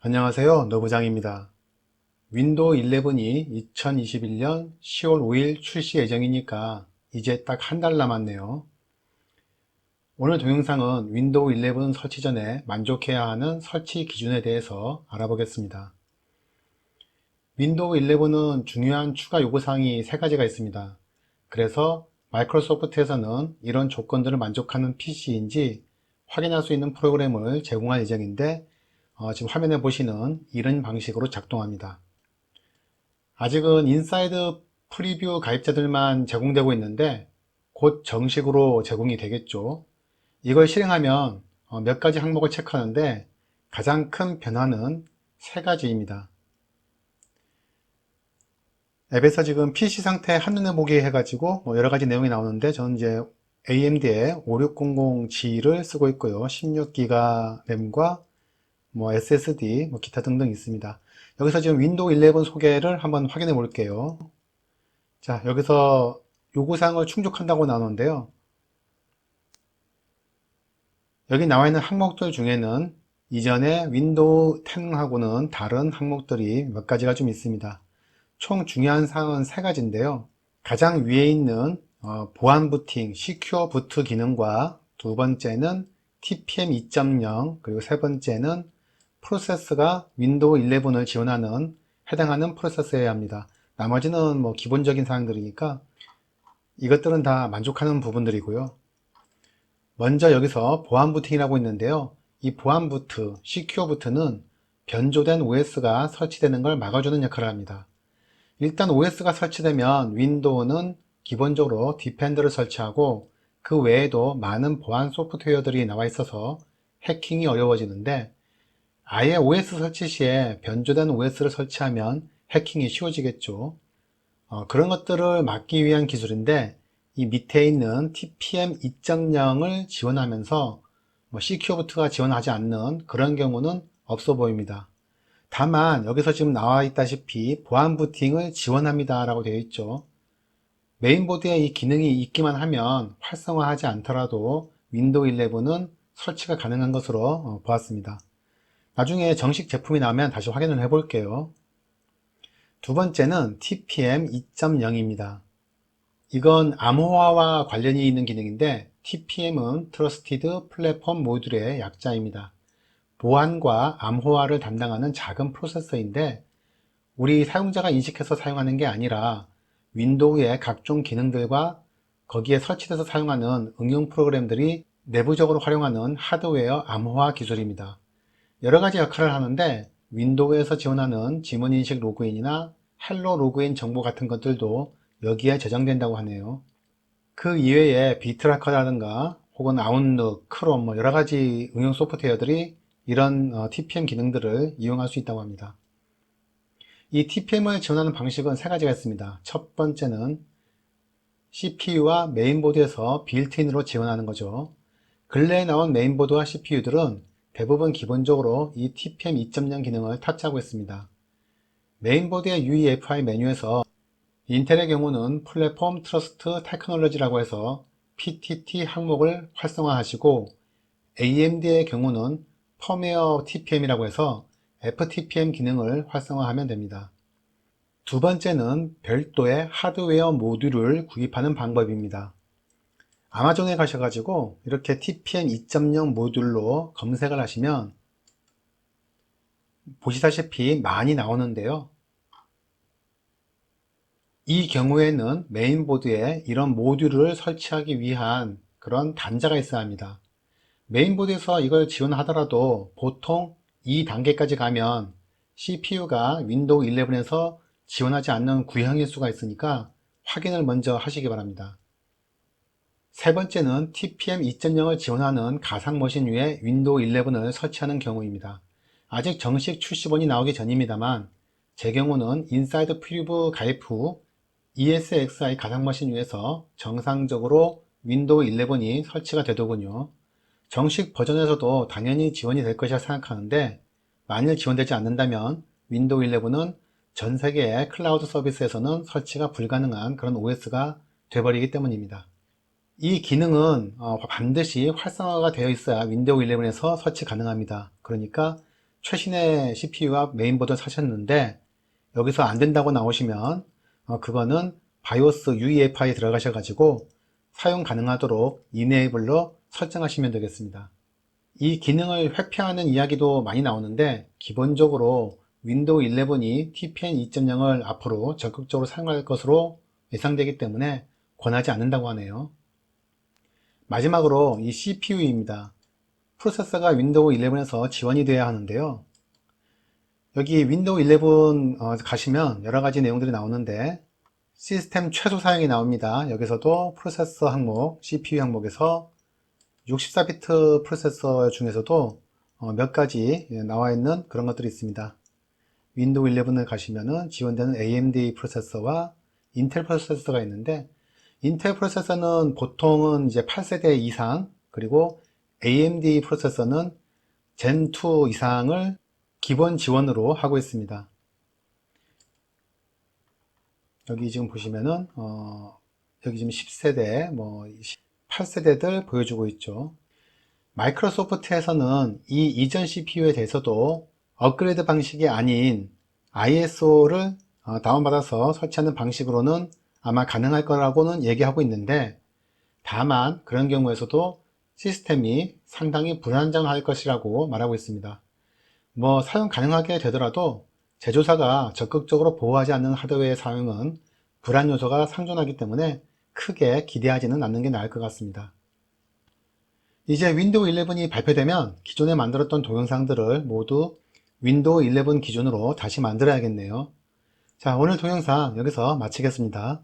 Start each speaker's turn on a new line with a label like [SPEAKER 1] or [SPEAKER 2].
[SPEAKER 1] 안녕하세요. 노부장입니다. 윈도우 11이 2021년 10월 5일 출시 예정이니까 이제 딱 한 달 남았네요. 오늘 동영상은 윈도우 11 설치 전에 만족해야 하는 설치 기준에 대해서 알아보겠습니다. 윈도우 11은 중요한 추가 요구사항이 3가지가 있습니다. 그래서 마이크로소프트에서는 이런 조건들을 만족하는 PC인지 확인할 수 있는 프로그램을 제공할 예정인데 지금 화면에 보시는 이런 방식으로 작동합니다. 아직은 인사이드 프리뷰 가입자들만 제공되고 있는데 곧 정식으로 제공이 되겠죠. 이걸 실행하면 몇 가지 항목을 체크하는데 가장 큰 변화는 3가지입니다. 앱에서 지금 PC 상태 한눈에 보기 해가지고 여러 가지 내용이 나오는데 저는 이제 AMD의 5600G를 쓰고 있고요. 16기가 램과 SSD, 기타 등등 있습니다. 여기서 지금 윈도우 11 소개를 한번 확인해 볼게요. 자, 여기서 요구사항을 충족한다고 나오는데요. 여기 나와 있는 항목들 중에는 이전에 윈도우 10하고는 다른 항목들이 몇 가지가 좀 있습니다. 총 중요한 사항은 3가지인데요. 가장 위에 있는 보안 부팅, 시큐어 부트 기능과 두 번째는 TPM 2.0 그리고 세 번째는 프로세스가 윈도우 11을 지원하는 해당하는 프로세스여야 합니다. 나머지는 기본적인 사항들이니까 이것들은 다 만족하는 부분들이고요. 먼저 여기서 보안 부팅이라고 있는데요. 이 보안 부트, 시큐어 부트는 변조된 OS가 설치되는 걸 막아주는 역할을 합니다. 일단 OS가 설치되면 윈도우는 기본적으로 디펜더를 설치하고 그 외에도 많은 보안 소프트웨어들이 나와 있어서 해킹이 어려워지는데 아예 OS 설치 시에 변조된 OS를 설치하면 해킹이 쉬워지겠죠. 그런 것들을 막기 위한 기술인데 이 밑에 있는 TPM 2.0을 지원하면서 시큐어부트가 지원하지 않는 그런 경우는 없어 보입니다. 다만 여기서 지금 나와 있다시피 보안 부팅을 지원합니다 라고 되어 있죠. 메인보드에 이 기능이 있기만 하면 활성화하지 않더라도 윈도우 11은 설치가 가능한 것으로 보았습니다. 나중에 정식 제품이 나오면 다시 확인을 해 볼게요. 두 번째는 TPM 2.0입니다. 이건 암호화와 관련이 있는 기능인데 TPM은 트러스티드 플랫폼 모듈의 약자입니다. 보안과 암호화를 담당하는 작은 프로세서인데 우리 사용자가 인식해서 사용하는 게 아니라 윈도우의 각종 기능들과 거기에 설치돼서 사용하는 응용 프로그램들이 내부적으로 활용하는 하드웨어 암호화 기술입니다. 여러 가지 역할을 하는데 윈도우에서 지원하는 지문인식 로그인이나 헬로 로그인 정보 같은 것들도 여기에 저장된다고 하네요. 그 이외에 비트래커라든가 혹은 아웃룩, 크롬 여러 가지 응용 소프트웨어들이 이런 TPM 기능들을 이용할 수 있다고 합니다. 이 TPM을 지원하는 방식은 3가지가 있습니다. 첫 번째는 CPU와 메인보드에서 빌트인으로 지원하는 거죠. 근래에 나온 메인보드와 CPU들은 대부분 기본적으로 이 TPM 2.0 기능을 탑재하고 있습니다. 메인보드의 UEFI 메뉴에서 인텔의 경우는 플랫폼 트러스트 테크놀로지라고 해서 PTT 항목을 활성화하시고 AMD의 경우는 펌웨어 TPM이라고 해서 FTPM 기능을 활성화하면 됩니다. 두 번째는 별도의 하드웨어 모듈을 구입하는 방법입니다. 아마존에 가셔가지고 이렇게 TPM 2.0 모듈로 검색을 하시면 보시다시피 많이 나오는데요. 이 경우에는 메인보드에 이런 모듈을 설치하기 위한 그런 단자가 있어야 합니다. 메인보드에서 이걸 지원하더라도 보통 2단계까지 가면 CPU가 윈도우 11에서 지원하지 않는 구형일 수가 있으니까 확인을 먼저 하시기 바랍니다. 세 번째는 TPM 2.0을 지원하는 가상 머신 위에 윈도우 11을 설치하는 경우입니다. 아직 정식 출시본이 나오기 전입니다만 제 경우는 인사이드 프리뷰 가입 후 ESXi 가상 머신 위에서 정상적으로 윈도우 11이 설치가 되더군요. 정식 버전에서도 당연히 지원이 될 것이라 생각하는데 만일 지원되지 않는다면 윈도우 11은 전 세계의 클라우드 서비스에서는 설치가 불가능한 그런 OS가 되어버리기 때문입니다. 이 기능은 반드시 활성화가 되어 있어야 윈도우 11에서 설치 가능합니다. 그러니까 최신의 CPU와 메인보드를 사셨는데 여기서 안 된다고 나오시면 그거는 바이오스 UEFI에 들어가셔 가지고 사용 가능하도록 이네이블로 설정하시면 되겠습니다. 이 기능을 회피하는 이야기도 많이 나오는데 기본적으로 윈도우 11이 TPM 2.0을 앞으로 적극적으로 사용할 것으로 예상되기 때문에 권하지 않는다고 하네요. 마지막으로 이 CPU입니다. 프로세서가 윈도우 11에서 지원이 되어야 하는데요. 여기 윈도우 11 가시면 여러가지 내용들이 나오는데 시스템 최소 사양이 나옵니다. 여기서도 프로세서 항목, CPU 항목에서 64비트 프로세서 중에서도 몇 가지 나와 있는 그런 것들이 있습니다. 윈도우 11을 가시면은 지원되는 AMD 프로세서와 인텔 프로세서가 있는데 인텔 프로세서는 보통은 이제 8세대 이상, 그리고 AMD 프로세서는 젠2 이상을 기본 지원으로 하고 있습니다. 여기 지금 보시면은 여기 지금 10세대, 8세대들 보여주고 있죠. 마이크로소프트에서는 이 이전 CPU에 대해서도 업그레이드 방식이 아닌 ISO를 다운받아서 설치하는 방식으로는 아마 가능할 거라고는 얘기하고 있는데, 다만 그런 경우에서도 시스템이 상당히 불안정할 것이라고 말하고 있습니다. 사용 가능하게 되더라도 제조사가 적극적으로 보호하지 않는 하드웨어의 사용은 불안 요소가 상존하기 때문에 크게 기대하지는 않는 게 나을 것 같습니다. 이제 윈도우 11이 발표되면 기존에 만들었던 동영상들을 모두 윈도우 11 기준으로 다시 만들어야겠네요. 자, 오늘 동영상 여기서 마치겠습니다.